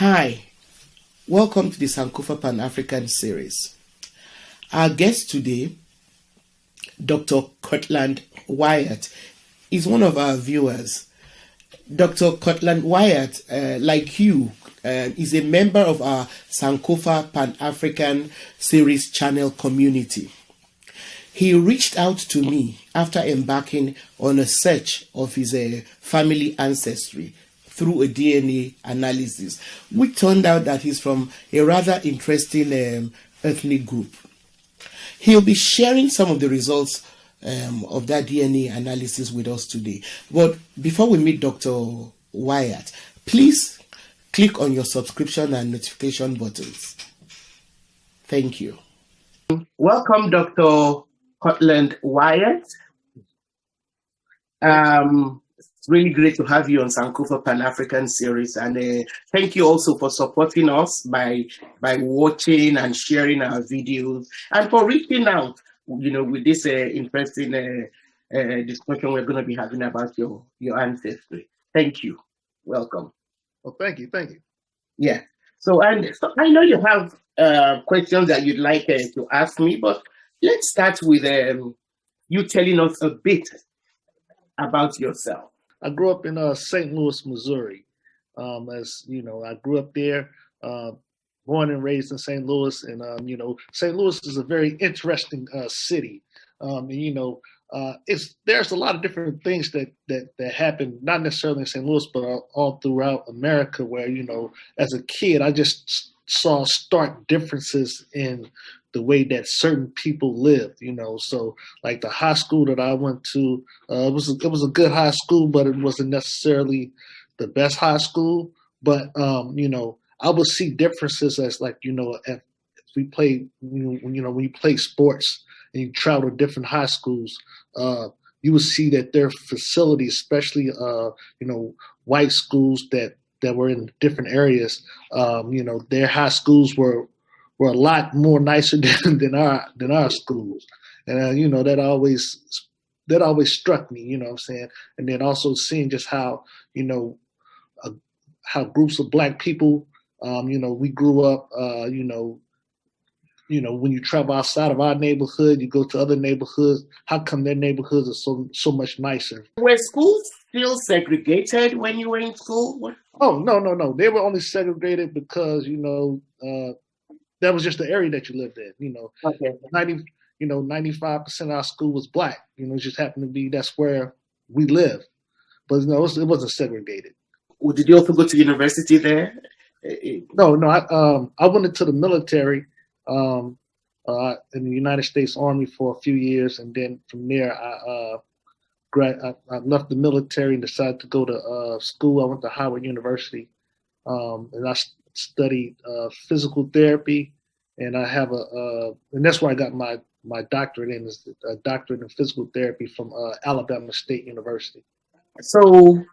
Hi, welcome to the Sankofa Pan-African series. Our guest today, Dr. Courtland Wyatt, is one of our viewers. Dr. Courtland Wyatt, like you, is a member of our Sankofa Pan-African series channel community. He reached out to me after embarking on a search of his family ancestry through a DNA analysis, which turned out that he's from a rather interesting ethnic group. He'll be sharing some of the results of that DNA analysis with us today. But before we meet Dr. Wyatt, please click on your subscription and notification buttons. Thank you. Welcome, Dr. Courtland Wyatt. It's really great to have you on Sankofa Pan-African series, and thank you also for supporting us by watching and sharing our videos, and for reaching out, with this interesting discussion we're going to be having about your ancestry. Thank you. Welcome. Well, thank you. Yeah. So I know you have questions that you'd like to ask me, but let's start with you telling us a bit about yourself. I grew up in St. Louis, Missouri. As you know, I grew up there, born and raised in St. Louis, and St. Louis is a very interesting city. There's a lot of different things that happen, not necessarily in St. Louis, but all throughout America. Where as a kid, I just saw stark differences in the way that certain people lived, So like the high school that I went to, it was a good high school, but it wasn't necessarily the best high school. But I would see differences as if we play, when you play sports and you travel to different high schools, you would see that their facilities, especially white schools that were in different areas, their high schools were a lot more nicer than our schools, and that always struck me. You know what I'm saying? And then also seeing just how how groups of Black people, we grew up. When you travel outside of our neighborhood, you go to other neighborhoods. How come their neighborhoods are so much nicer? Were schools still segregated when you were in school? What? Oh, no. They were only segregated because that was just the area that you lived in. Okay. 95% of our school was Black. It just happened to be that's where we live. But it wasn't segregated. Well, did you also go to university there? No. I went into the military in the United States Army for a few years, and then from there I left the military and decided to go to school. I went to Howard University, and I studied physical therapy, and I have and that's where I got my doctorate in, is a doctorate in physical therapy from Alabama State University. So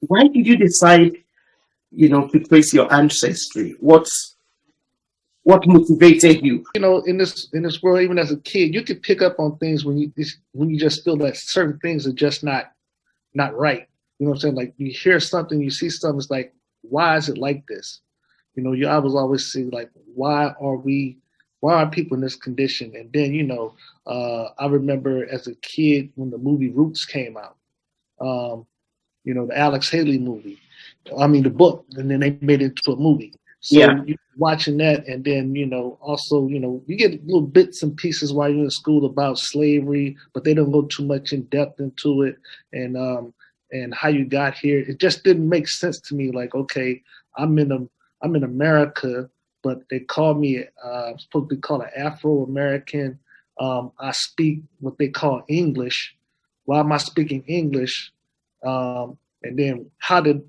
why did you decide, to trace your ancestry? What motivated you? In this world, even as a kid, you could pick up on things when you just feel that certain things are just not right. You know what I'm saying? Like you hear something, you see something, it's like, why is it like this? I was always saying, like, why are people in this condition? And then, I remember as a kid when the movie Roots came out, the Alex Haley movie, the book, and then they made it into a movie. So you're watching that, and then, also, you get little bits and pieces while you're in school about slavery, but they don't go too much in depth into it. And how you got here, it just didn't make sense to me. Like, okay, I'm in America, but they call me, I'm supposed to be called an Afro-American. I speak what they call English. Why am I speaking English? And then how did,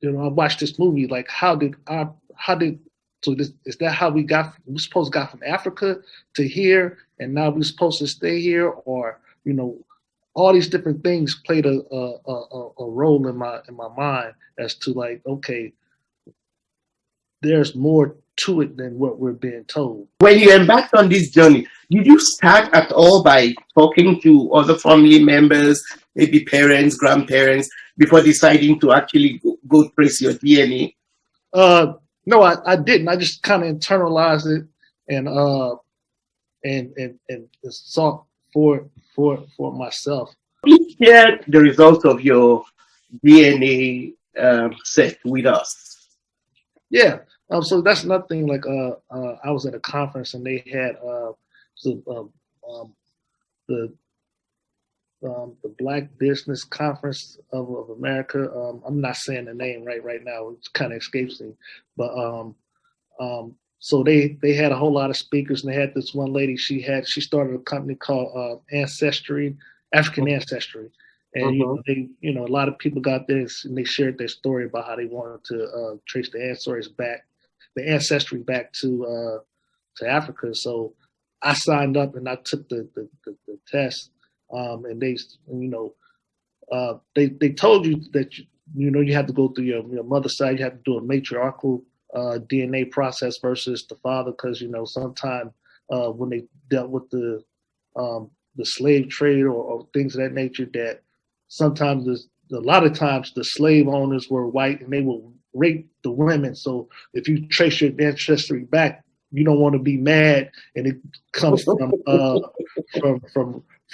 I watched this movie, like is that how we supposed to got from Africa to here, and now we're supposed to stay here? Or, all these different things played a role in my mind as to, like, okay, there's more to it than what we're being told. When you embarked on this journey, did you start at all by talking to other family members, maybe parents, grandparents, before deciding to actually go trace your DNA? No, I didn't. I just kind of internalized it and sought for myself. Please share the results of your DNA set with us. Yeah. So that's nothing. Like I was at a conference and they had the Black Business Conference of America. I'm not saying the name right now. It kind of escapes me. But so they had a whole lot of speakers, and they had this one lady. She started a company called Ancestry, African Ancestry, and a lot of people got this, and they shared their story about how they wanted to trace the ancestry back to Africa. So I signed up and I took the test. And they told you that you have to go through your mother's side. You have to do a matriarchal DNA process versus the father, because sometimes when they dealt with the slave trade or things of that nature, that sometimes a lot of times the slave owners were white and they will rape the women. So if you trace your ancestry back, you don't want to be mad and it comes from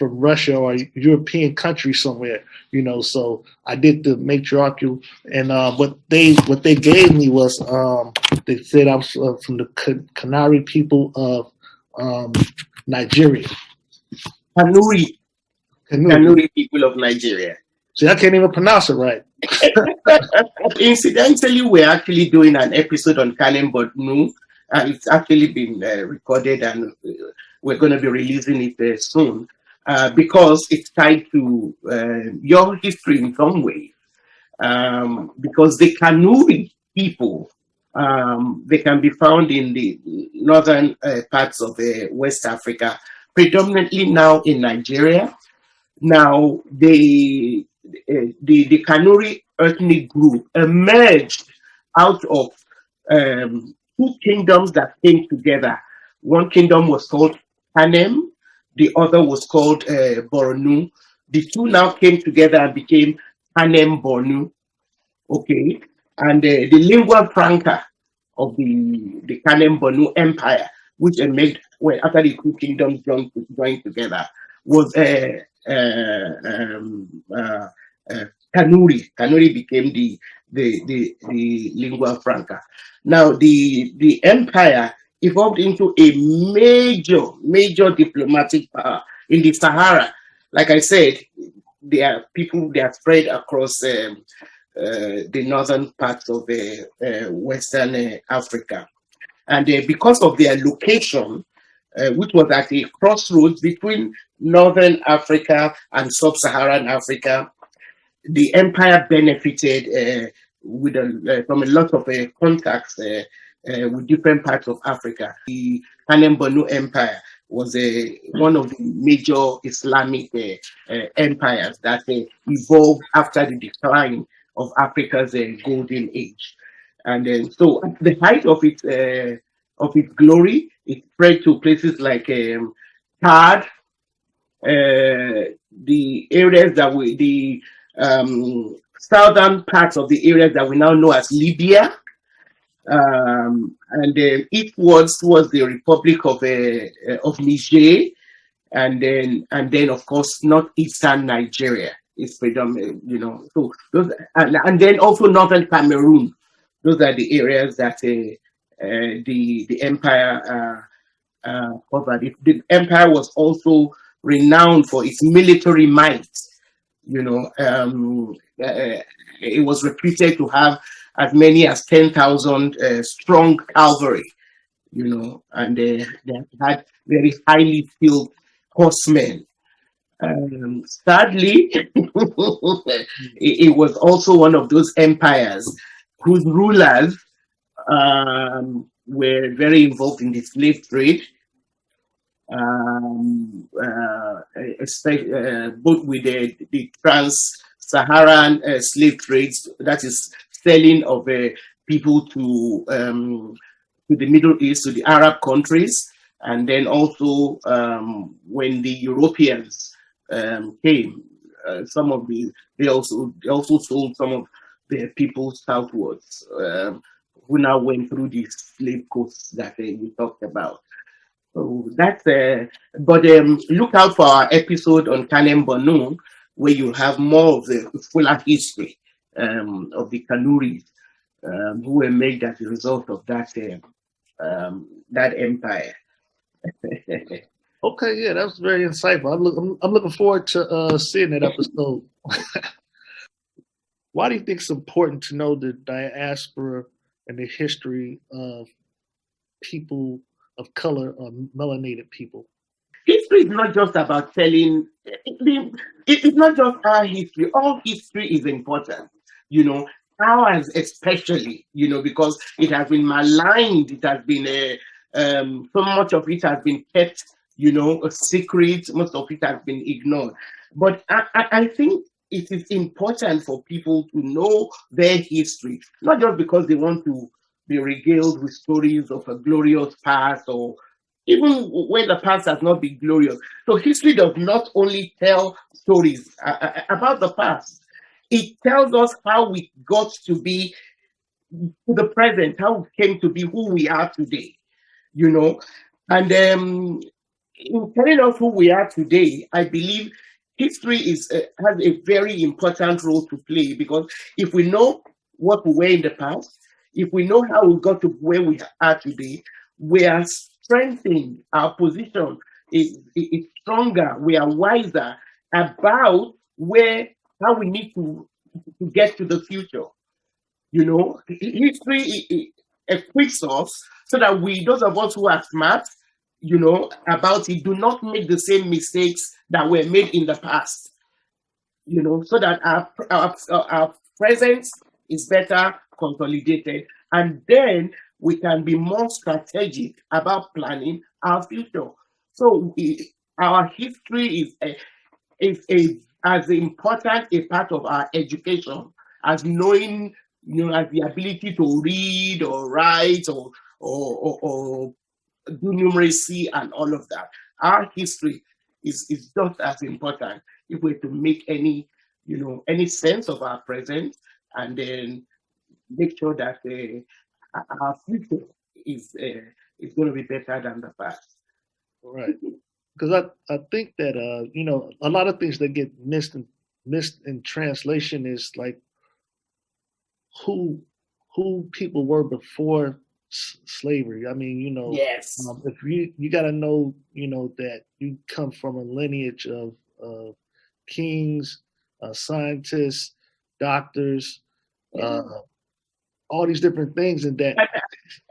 Russia or a European country somewhere, So I did the matriarchal, and what they gave me was they said I was from the Canary people of Nigeria. Canary people of Nigeria. See, I can't even pronounce it right. Incidentally, we're actually doing an episode on Kanem Bodnu, and it's actually been recorded, and we're going to be releasing it soon. Because it's tied to your history in some way. Because the Kanuri people, they can be found in the northern parts of West Africa, predominantly now in Nigeria. Now, the Kanuri ethnic group emerged out of two kingdoms that came together. One kingdom was called Kanem. The other was called Bornu. The two now came together and became Kanem Bornu. Okay. And the lingua franca of the Kanem Bornu Empire, which emerged after the two kingdoms joined together, was Kanuri. Kanuri became the lingua franca. Now, the empire evolved into a major diplomatic power in the Sahara. Like I said, they are spread across the northern parts of Western Africa. And because of their location, which was at a crossroads between Northern Africa and Sub-Saharan Africa, the empire benefited from a lot of contacts with different parts of Africa. The Kanem Bornu Empire was one of the major Islamic empires that evolved after the decline of Africa's golden age. And then, so at the height of its glory, it spread to places like Chad, the areas the southern parts of the areas that we now know as Libya. And eastwards was the Republic of Niger, and then of course northeastern Nigeria is predominant, So those, and then also northern Cameroon. Those are the areas that the empire covered. The empire was also renowned for its military might. It was reputed to have as many as 10,000 strong cavalry, and they had very highly skilled horsemen. Sadly, it was also one of those empires whose rulers were very involved in the slave trade, especially both with the trans-Saharan slave trades, that is selling of people to the Middle East, to the Arab countries, and then also when the Europeans came, they also sold some of their people southwards, who now went through the slave coast that we talked about. So that's but look out for our episode on Kanem Borno, where you have more of the fuller history of the Kanuris who were made as a result of that empire. Okay, yeah, that was very insightful. I'm looking forward to seeing that episode. Why do you think it's important to know the diaspora and the history of people of color or melanated people? History is not just about telling. It's not just our history. All history is important. Ours especially. Because it has been maligned. It has been so much of it has been kept. A secret. Most of it has been ignored. But I think it is important for people to know their history, not just because they want to be regaled with stories of a glorious past, or even when the past has not been glorious. So history does not only tell stories about the past, it tells us how we got to be to the present, how we came to be who we are today, and in telling us who we are today, I believe history has a very important role to play, because if we know what we were in the past, if we know how we got to where we are today, we are strengthening our position, is stronger, we are wiser about how we need to get to the future. History equips us so that those of us who are smart, about it, do not make the same mistakes that were made in the past, so that our presence is better consolidated, and then we can be more strategic about planning our future. So our history is as important a part of our education as knowing, as the ability to read or write or do numeracy and all of that. Our history is just as important if we're to make any sense of our present, and then make sure that our future is going to be better than the past. Right. Because I think that a lot of things that get missed in translation is like who people were before slavery. I mean, yes, if you got to know, that you come from a lineage of kings, scientists, doctors, all these different things, and that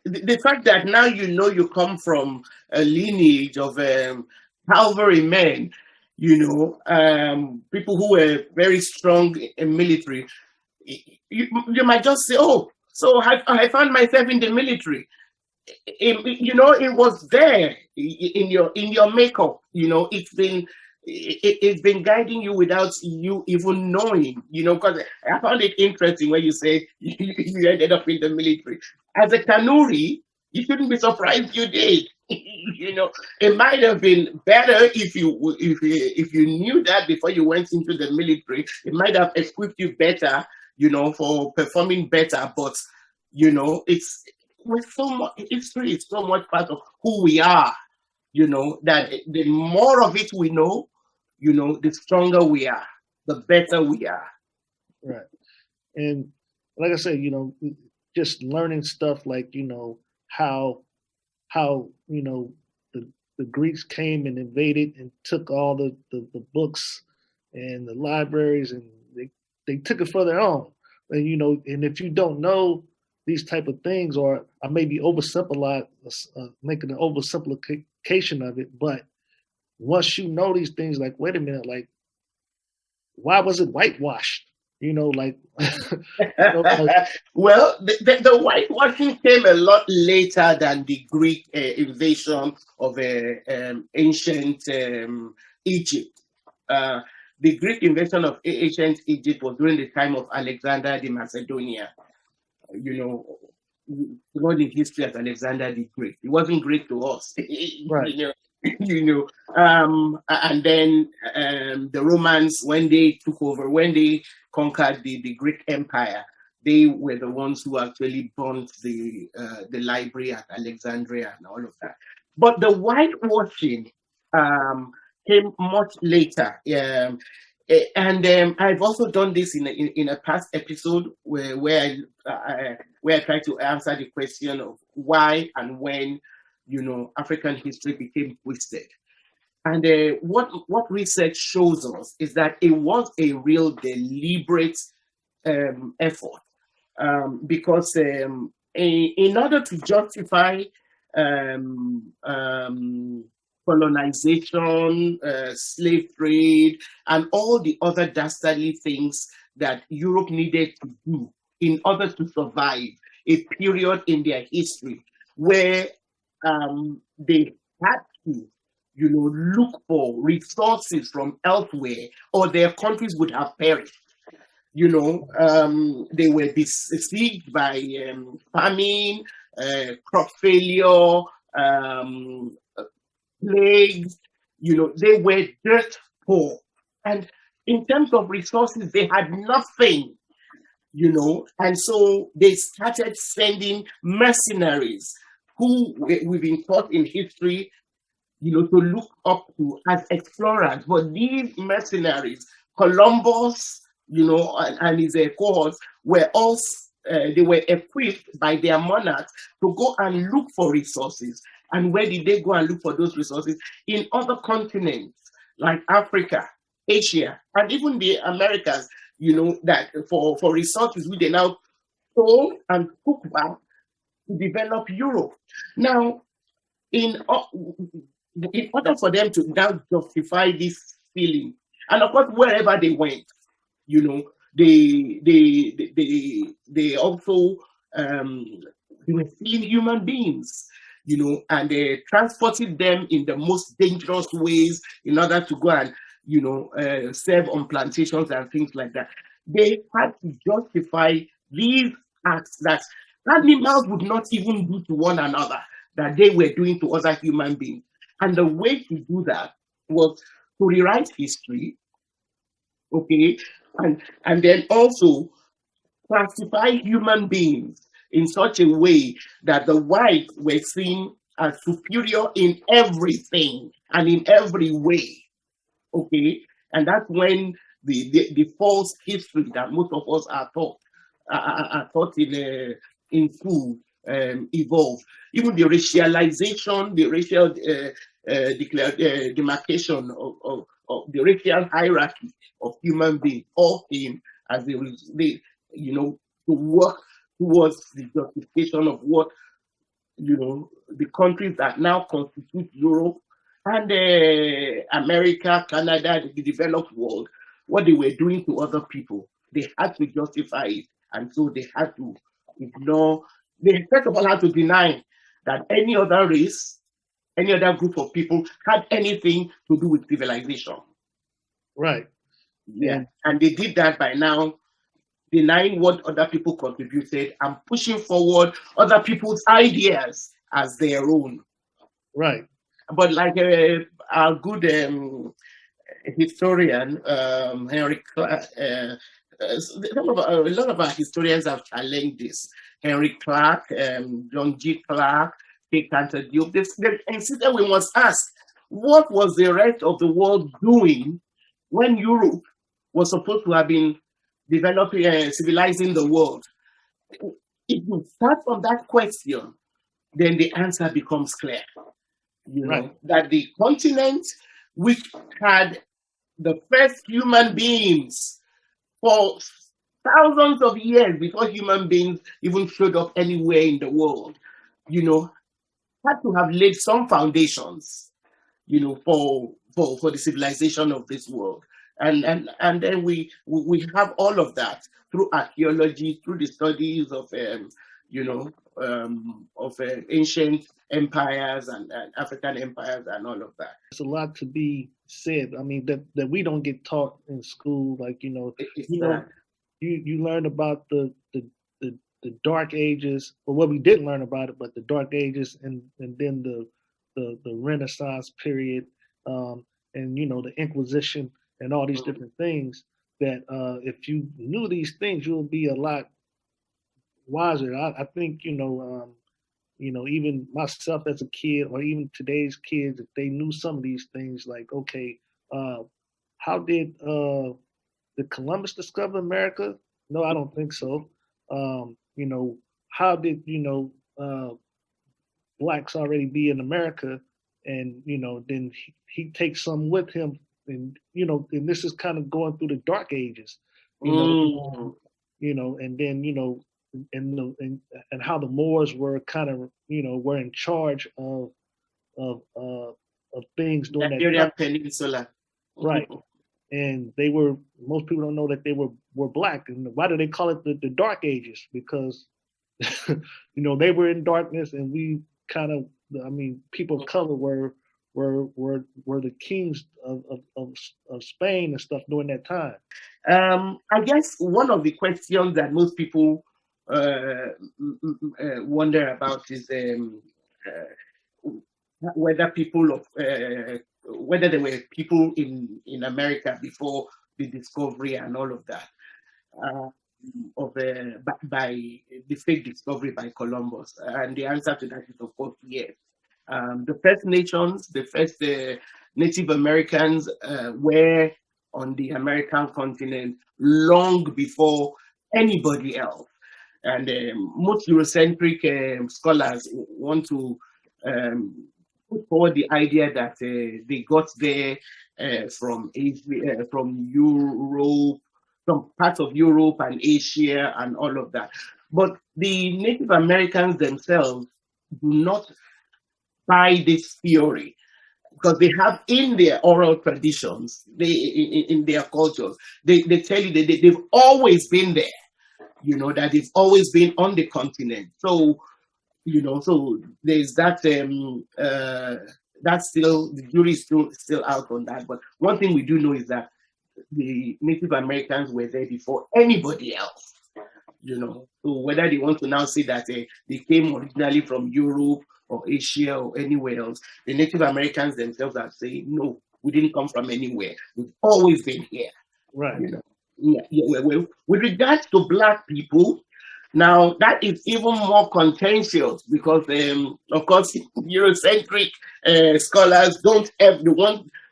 the fact that now you come from a lineage of cavalry men, people who were very strong in military, you might just say, oh, so I found myself in the military. It was there in your makeup. It's been guiding you without you even knowing. Because I found it interesting when you say you ended up in the military. As a Kanuri, you shouldn't be surprised you did. It might have been better if you knew that before you went into the military. It might have equipped you better, for performing better. But it's with so much history, is so much part of who we are. That the more of it we know, the stronger we are, the better we are. Right. And like I said, just learning stuff like how the Greeks came and invaded and took all the books and the libraries, and they took it for their own. And and if you don't know these type of things, or I may be making an oversimplification of it, but once you know these things, like, wait a minute, like, why was it whitewashed? Like, well, the whitewashing came a lot later than the Greek invasion of ancient Egypt. The Greek invasion of ancient Egypt was during the time of Alexander the Macedonian. Not in history as Alexander the Great. It wasn't great to us, right? And then the Romans, when they took over, when they conquered the Greek Empire, they were the ones who actually burnt the library at Alexandria and all of that. But the whitewashing came much later. And I've also done this in a past episode where I try to answer the question of why and when, African history became twisted. And what research shows us is that it was a real deliberate effort, because in order to justify colonization, slave trade, and all the other dastardly things that Europe needed to do in order to survive a period in their history where they had to, look for resources from elsewhere, or their countries would have perished. They were besieged by famine, crop failure, plagues. They were dirt poor. And in terms of resources, they had nothing, and so they started sending mercenaries who we've been taught in history, to look up to as explorers. But these mercenaries, Columbus, and his cohorts, were all they were equipped by their monarchs to go and look for resources. And where did they go and look for those resources? In other continents like Africa, Asia, and even the Americas, that for resources which they now stole and took back to develop Europe. Now, in order for them to now justify this feeling, and of course, wherever they went, they also they were seeing human beings, and they transported them in the most dangerous ways in order to go and serve on plantations and things like that. They had to justify these acts that animals would not even do to one another, that they were doing to other human beings. And the way to do that was to rewrite history, okay, and then also classify human beings in such a way that the whites were seen as superior in everything and in every way, okay? And that's when the false history that most of us are taught in school evolved. Even the racialization, the racial demarcation of the racial hierarchy of human beings all came as they to work towards the justification of what the countries that now constitute Europe and America, Canada, the developed world, what they were doing to other people. They had to justify it, and so they had to ignore. They first of all had to deny that any other race, any other group of people had anything to do with civilization. Right. Yeah. And they did that by now denying what other people contributed and pushing forward other people's ideas as their own. Right. But like our good historian, Henry Clark, a lot of our historians have challenged this. Henry Clark, John G. Clark, K. Cantor Diop, they insisted we must ask, what was the rest of the world doing when Europe was supposed to have been developing, civilizing the world? If you start from that question, then the answer becomes clear. That the continent which had the first human beings for thousands of years before human beings even showed up anywhere in the world, had to have laid some foundations, for the civilization of this world. And then we have all of that through archaeology, through the studies of ancient empires and African empires and all of that. There's a lot to be said. I mean, that we don't get taught in school. Like, you learn about the Dark Ages, or what we didn't learn about it, but the Dark Ages, and then the Renaissance period, and the Inquisition and all these different things. That if you knew these things, you'll be a lot wiser. I think even myself as a kid, or even today's kids, if they knew some of these things, like, okay, uh, how did Columbus discover America? No, I don't think so. How did blacks already be in America, and then he takes some with him, and and this is kind of going through the dark ages, you know, and then and how the Moors were kind of were in charge of uh, of things during that Iberian time, Peninsula. right? And they were, most people don't know that they were black. And why do they call it the Dark Ages? Because they were in darkness, and we kind of, I mean, people of color were the kings of Spain and stuff during that time. I guess one of the questions that most people wonder about is whether whether there were people in America before the discovery and all of that. By the fake discovery by Columbus? And the answer to that is, of course, yes. The First Nations, the first Native Americans were on the American continent long before anybody else. And most Eurocentric scholars want to put forward the idea that they got there from Asia, from Europe, some parts of Europe and Asia and all of that. But the Native Americans themselves do not buy this theory, because they have in their oral traditions, in their cultures, they tell you that they've always been there, that they've always been on the continent. So, so there's that, that's still, the jury is still out on that. But one thing we do know is that the Native Americans were there before anybody else, So whether they want to now say that they came originally from Europe or Asia or anywhere else, the Native Americans themselves are saying, no, we didn't come from anywhere. We've always been here. Right. Well, with regards to Black people, now that is even more contentious, because, of course, Eurocentric scholars don't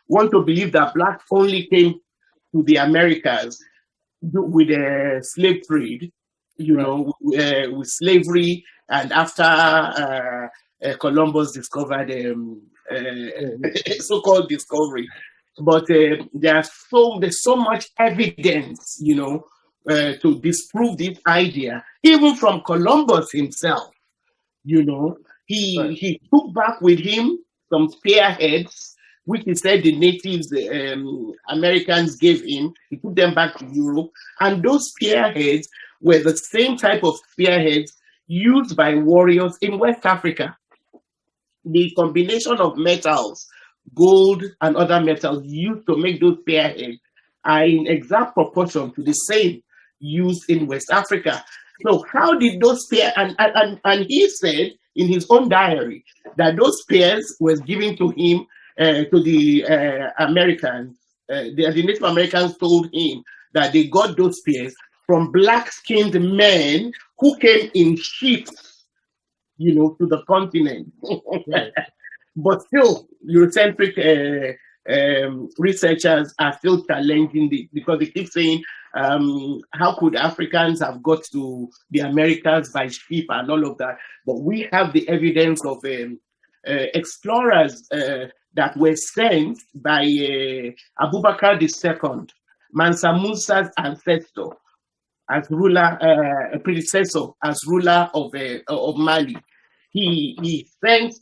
want to believe that Blacks only came to the Americas with slave trade, with slavery, and after Columbus discovered so-called discovery. But there's so much evidence, to disprove this idea, even from Columbus himself. He took back with him some spearheads, which he said the natives, Americans gave him. He took them back to Europe, and those spearheads were the same type of spearheads used by warriors in West Africa. The combination of metals, gold and other metals used to make those spearheads are in exact proportion to the same used in West Africa. So how did those spears, and he said in his own diary that those spears was given to him, to the Americans. The Native Americans told him that they got those spears from black-skinned men who came in ships, to the continent. But still, Eurocentric researchers are still challenging this, because they keep saying, how could Africans have got to the Americas by ship and all of that? But we have the evidence of explorers that were sent by Abubakar II, Mansa Musa's ancestor, as ruler, a predecessor as ruler of Mali. He sent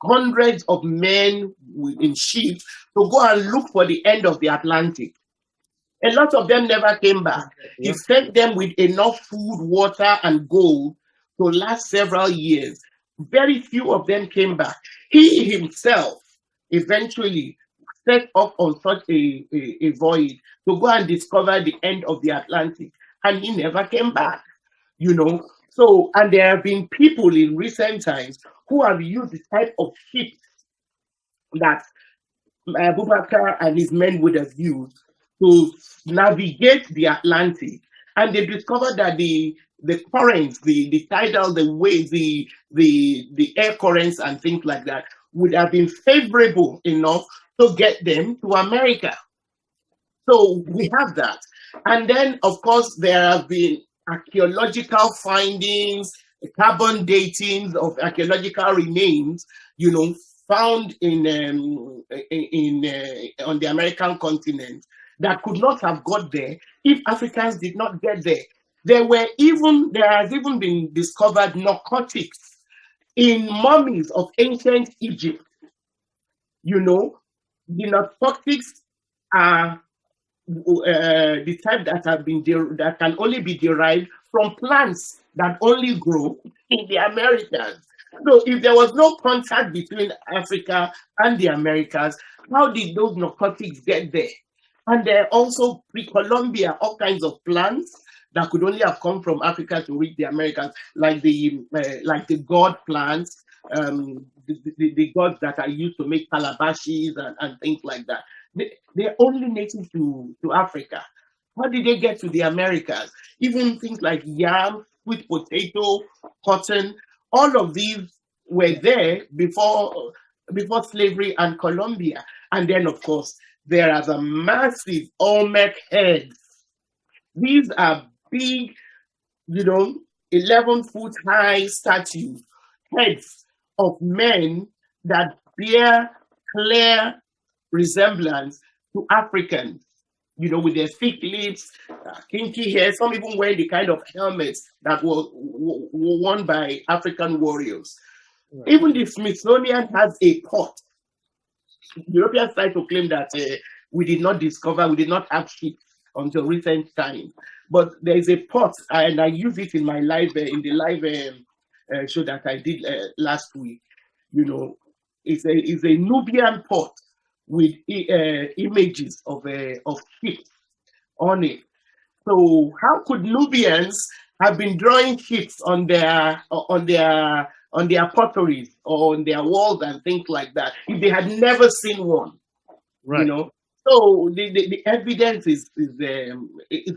hundreds of men in ships to go and look for the end of the Atlantic. A lot of them never came back. He sent them with enough food, water, and gold to last several years. Very few of them came back. He himself eventually set off on such a voyage to go and discover the end of the Atlantic, and he never came back, So, and there have been people in recent times who have used the type of ships that Abubakar and his men would have used to navigate the Atlantic and they discovered that the currents, the tidal, the waves, the air currents and things like that would have been favorable enough to get them to America. So we have that. And then, of course, there have been archaeological findings, carbon datings of archaeological remains, found in on the American continent that could not have got there if Africans did not get there. There has even been discovered narcotics in mummies of ancient Egypt. The narcotics are the type that can only be derived from plants that only grow in the Americas. So if there was no contact between Africa and the Americas, how did those narcotics get there? And there are also pre-Columbia, all kinds of plants that could only have come from Africa to reach the Americas, like the gourd plants, the gourds that are used to make calabashes and things like that. They're only native to Africa. How did they get to the Americas? Even things like yam, sweet potato, cotton, all of these were there before slavery and Colombia. And then, of course, there are the massive Olmec heads. These are big, 11-foot high statues, heads of men that bear clear resemblance to Africans, with their thick lips, kinky hair, some even wearing the kind of helmets that were worn by African warriors. Right. Even the Smithsonian has a pot. Europeans try to claim that we did not have ships until recent times. But there is a pot, and I use it in my live, show that I did last week. It's a Nubian pot with images of ships on it. So how could Nubians have been drawing ships on their potteries or on their walls and things like that if they had never seen one? Right. So the evidence is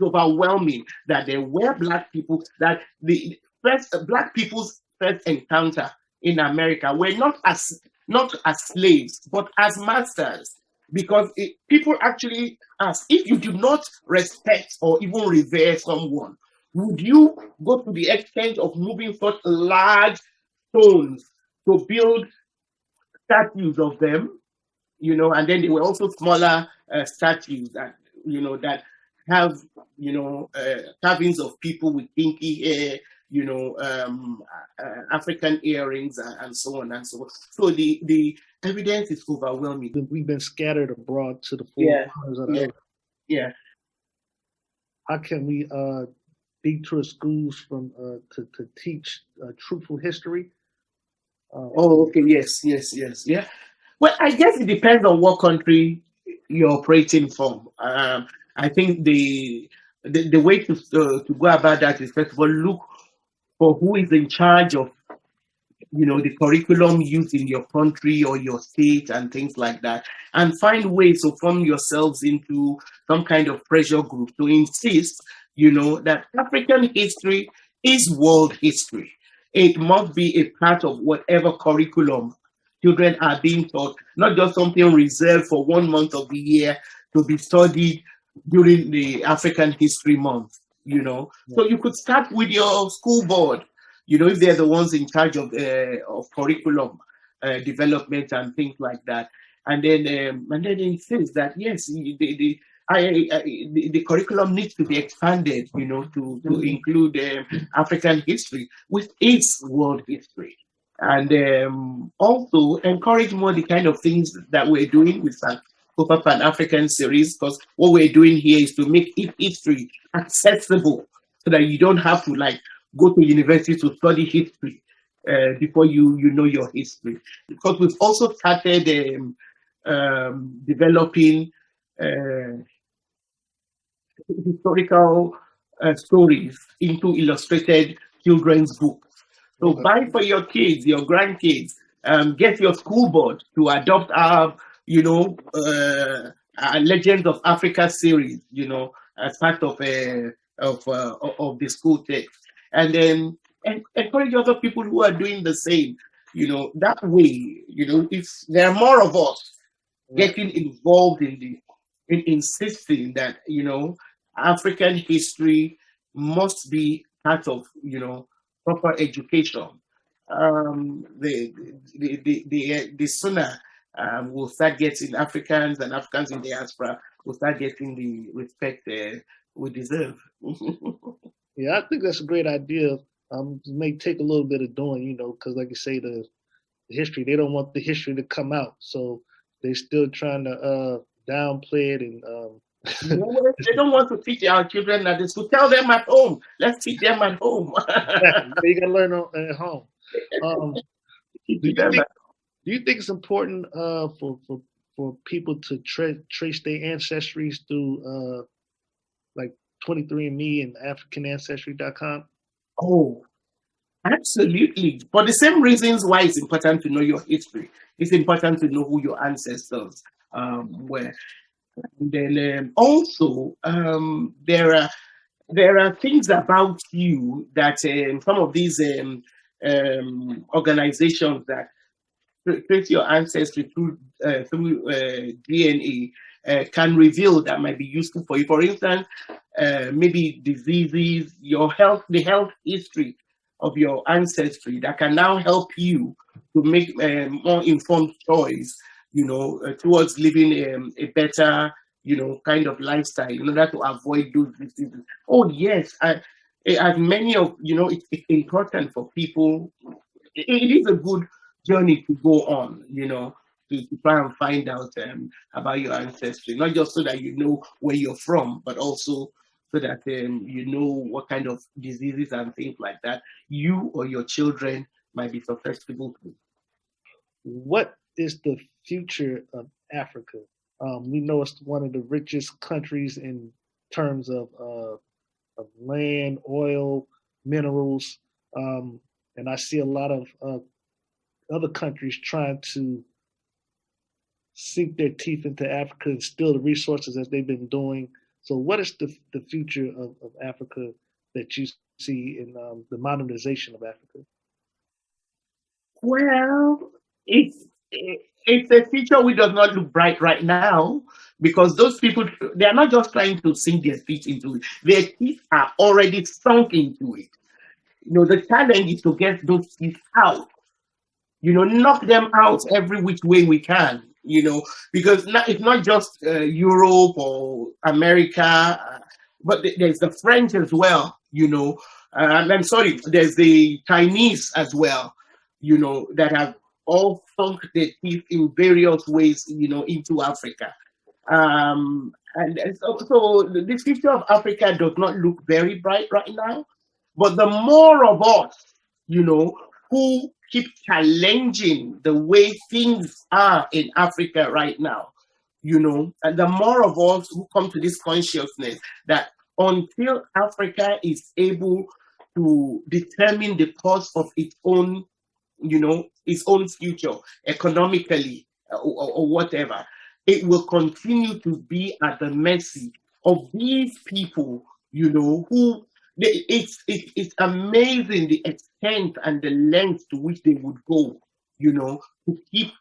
overwhelming that there were black people, that the black people's first encounter in America were not as slaves, but as masters. Because people actually ask, if you do not respect or even revere someone, would you go to the extent of moving such large stones to build statues of them? And then there were also smaller statues that have carvings of people with pinky hair, African earrings and so on and so on. So the evidence is overwhelming. We've been scattered abroad to the four corners of the earth. Yeah. How can we detour schools from to teach truthful history? Okay. Yes. Yeah. Well, I guess it depends on what country you're operating from. I think the way to go about that is, first of all, look for who is in charge of the curriculum used in your country or your state and things like that, and find ways to form yourselves into some kind of pressure group to insist that African history is world history. It must be a part of whatever curriculum children are being taught, not just something reserved for 1 month of the year to be studied during the African History Month. So you could start with your school board, if they're the ones in charge of curriculum development and things like that, and then insist that yes, the curriculum needs to be expanded, to include African history with its world history, and also encourage more the kind of things that we're doing with Sankofa Pan-African series, because what we're doing here is to make history accessible so that you don't have to go to university to study history before you know your history. Because we've also started developing historical stories into illustrated children's books. So buy for your kids, your grandkids, get your school board to adopt our, Legends of Africa series, as part of of the school text, and then encourage other people who are doing the same. That way, if there are more of us getting involved in insisting that African history must be part of proper education. The sooner we'll start getting Africans and Africans in diaspora will start getting the respect we deserve. Yeah, I think that's a great idea. It may take a little bit of doing, because like you say, the history, they don't want the history to come out, so they're still trying to downplay it and. They don't want to teach our children at the school. Tell them at home. Let's teach them at home. You gotta learn at home. Do you think it's important for people to trace their ancestries through like 23andMe and AfricanAncestry.com? Oh, absolutely. For the same reasons why it's important to know your history. It's important to know who your ancestors were. And then also there are things about you that some of these organizations that trace your ancestry through DNA can reveal that might be useful for you. For instance, maybe diseases, the health history of your ancestry that can now help you to make more informed choice, towards living a better, kind of lifestyle in order to avoid those diseases. Oh yes, as many of it's important for people. It is a good journey to go on, to try and find out about your ancestry, not just so that you know where you're from, but also so that you know what kind of diseases and things like that you or your children might be susceptible to. What is the future of Africa? We know it's one of the richest countries in terms of land, oil, minerals, and I see a lot of other countries trying to sink their teeth into Africa and steal the resources as they've been doing. So what is the future of Africa that you see in the modernization of Africa? Well, it's a future which does not look bright right now, because those people, they are not just trying to sink their teeth into it. Their teeth are already sunk into it. The challenge is to get those teeth out. Knock them out every which way we can, because it's not just Europe or America, but there's the French as well, and I'm sorry, there's the Chinese as well, that have all sunk their teeth in various ways, into Africa. And so the future of Africa does not look very bright right now, but the more of us, who keep challenging the way things are in Africa right now, and the more of us who come to this consciousness that until Africa is able to determine the course of its own future economically or whatever, it will continue to be at the mercy of these people, who it's amazing the extent and the length to which they would go, to keep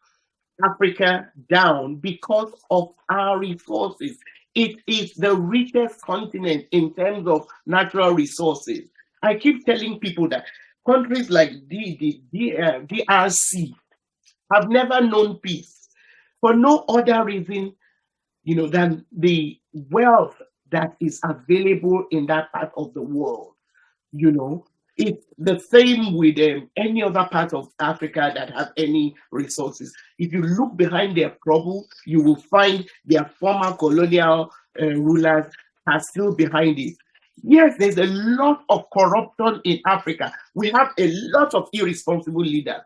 Africa down because of our resources. It is the richest continent in terms of natural resources. I keep telling people that countries like the DRC have never known peace for no other reason, than the wealth that is available in that part of the world. It's the same with any other part of Africa that have any resources. If you look behind their trouble, you will find their former colonial rulers are still behind it. Yes, there's a lot of corruption in Africa. We have a lot of irresponsible leaders.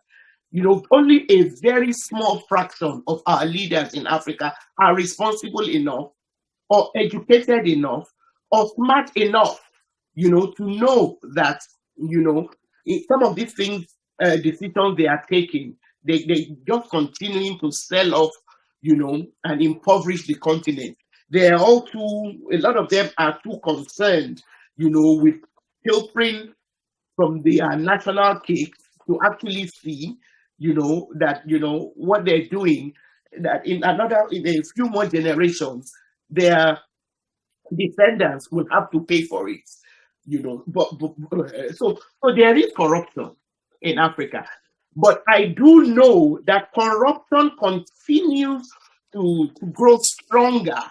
Only a very small fraction of our leaders in Africa are responsible enough or educated enough or smart enough, to know that, in some of these things, decisions they are taking, they just continuing to sell off, and impoverish the continent. A lot of them are too concerned, with pilfering from their national cake to actually see, that, what they're doing, that in a few more generations, their descendants will have to pay for it, so there is corruption in Africa. But I do know that corruption continues to grow stronger.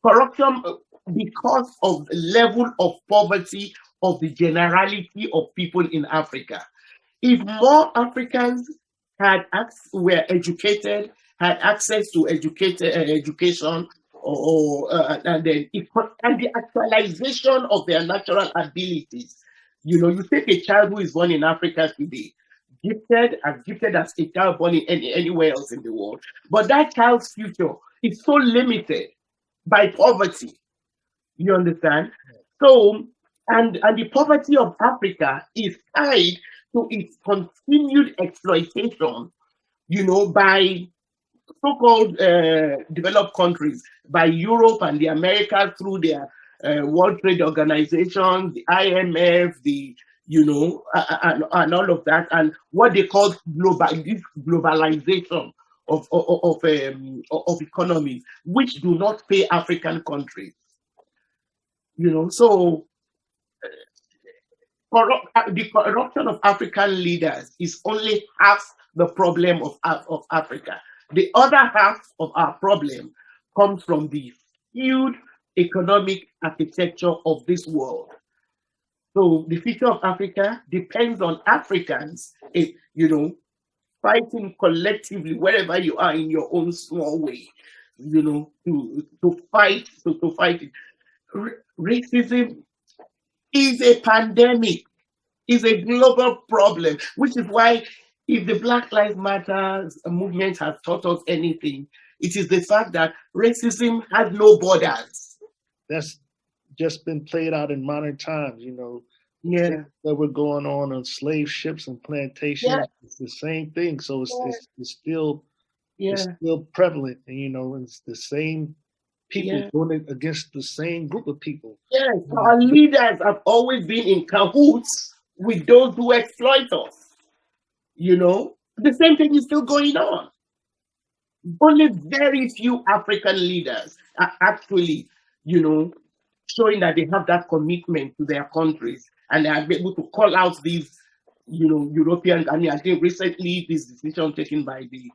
Corruption because of the level of poverty of the generality of people in Africa. If more Africans were educated, had access to education, and the actualization of their natural abilities. You take a child who is born in Africa today, gifted as a child born in anywhere else in the world, but that child's future is so limited by poverty. You understand? So, and the poverty of Africa is tied to its continued exploitation, by so-called developed countries, by Europe and the Americas through their World Trade Organization, the IMF, and all of that, and what they call globalization of economies, which do not pay African countries. So the corruption of African leaders is only half the problem of Africa. The other half of our problem comes from the huge economic architecture of this world. So the future of Africa depends on Africans, fighting collectively wherever you are in your own small way, to fight it. Racism is a pandemic, is a global problem, which is why if the Black Lives Matter movement has taught us anything, it is the fact that racism has no borders. That's just been played out in modern times, Yeah. That were going on slave ships and plantations. Yeah. It's the same thing. So it's still prevalent, and it's the same people doing it against the same group of people. Yes, our leaders have always been in cahoots with those who exploit us. The same thing is still going on. Only very few African leaders are actually, showing that they have that commitment to their countries, and they are able to call out these, European. I think recently this decision taken by the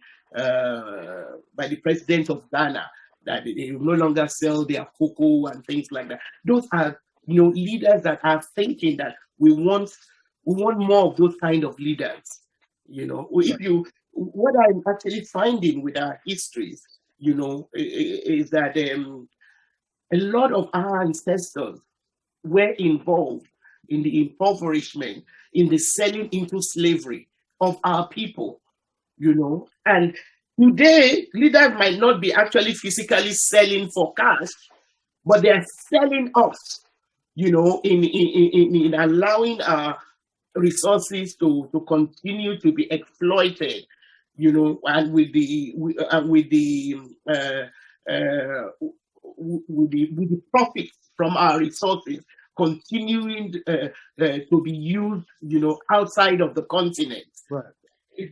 president of Ghana, that they will no longer sell their cocoa and things like that. Those are, leaders that are thinking that we want more of those kind of leaders. What I'm actually finding with our histories, is that a lot of our ancestors were involved in the impoverishment, in the selling into slavery of our people, and today leaders might not be actually physically selling for cash, but they're selling us, in allowing our resources to continue to be exploited, and with the profits from our resources continuing to be used, outside of the continent. Right.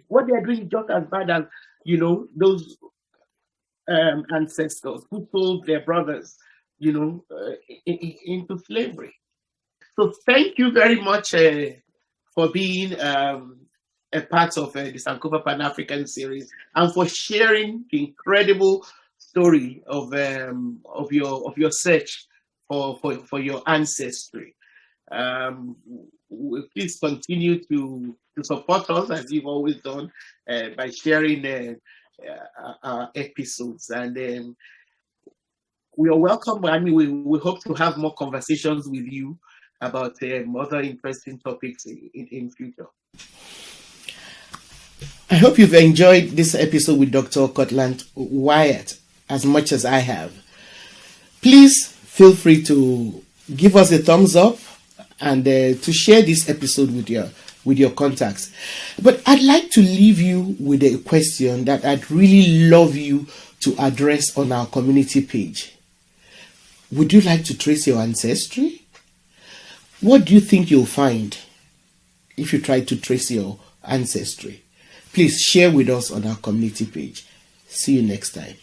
What they're doing is just as bad as, those ancestors who sold their brothers, into slavery. So thank you very much for being a part of the Sankofa Pan-African series, and for sharing the incredible story of your search for your ancestry. Please continue to support us as you've always done, by sharing our episodes, and we are welcome. We hope to have more conversations with you about other interesting topics in future. I hope you've enjoyed this episode with Dr. Courtland Wyatt as much as I have. Please feel free to give us a thumbs up and to share this episode with your contacts. But I'd like to leave you with a question that I'd really love you to address on our community page. Would you like to trace your ancestry? What do you think you'll find if you try to trace your ancestry? Please share with us on our community page. See you next time.